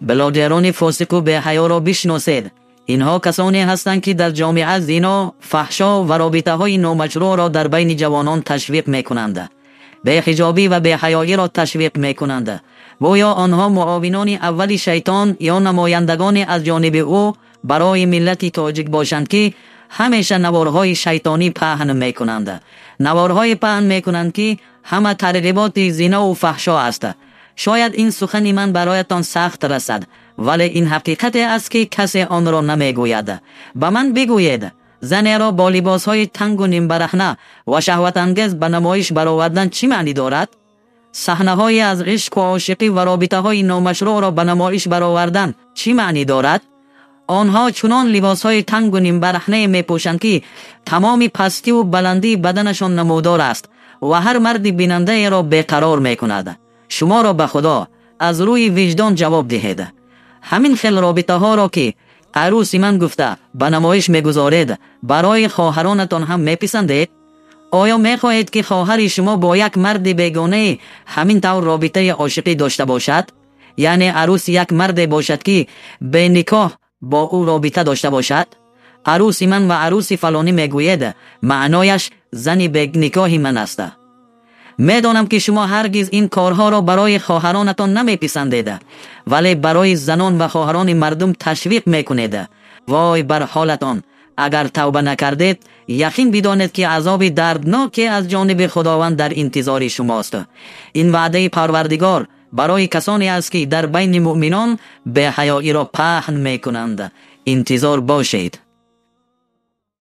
بلادران فاسق و بی‌حیا را بشناسید. اینها کسانی هستند که در جامعه زنا، فحشا و رابطه‌های نامشروع را در بین جوانان تشویق می‌کنند. بی‌حجابی و بی‌حیایی را تشویق می‌کنند. گویا آنها معاونان اول شیطان یا نمایندگان از جانب او برای ملت تاجیک باشند که همیشه نوارهای شیطانی پهن می‌کنند. نوارهای پهن می‌کنند که همه ترغیبات زنا و فحشا است. شاید این سخن من برایتان سخت رسد، ولی این حقیقت است که کسی آن را نمیگوید. به من بگویید، زن را با لباسهای تنگ و نیم برهنه و شهوت انگیز به نمایش برآوردن چی معنی دارد؟ صحنه‌های از عشق و عاشقی و رابطه‌های نامشروع را به نمایش برآوردن چی معنی دارد؟ آنها چنان لباسهای تنگ و نیم برهنه میپوشند که تمام پستی و بلندی بدنشان نمودار است و هر مرد بیننده را بیقرار میکند. شما را به خدا از روی وجدان جواب دهید. همین خیل رابطه ها را که عروس من گفته به نمایش میگذارید برای خواهرانتان هم میپسندید؟ آیا میخواهید که خواهر شما با یک مرد بیگانه همین طور رابطه عاشقی داشته باشد؟ یعنی عروس یک مرد باشد که به نکاح با او رابطه داشته باشد؟ عروس من و عروس فلانی میگوید، معنایش زنی به نکاح من است. میدانم که شما هرگز این کارها را برای خواهرانتان نمیپسندید، ولی برای زنان و خواهران مردم تشویق میکنید. وای بر حالتان! اگر توبه نکردید، یقین بدانید که عذاب دردناکی از جانب خداوند در انتظار شماست. این وعده پروردگار برای کسانی است که در بین مؤمنان بی‌حیایی را پهن میکنند. انتظار باشید.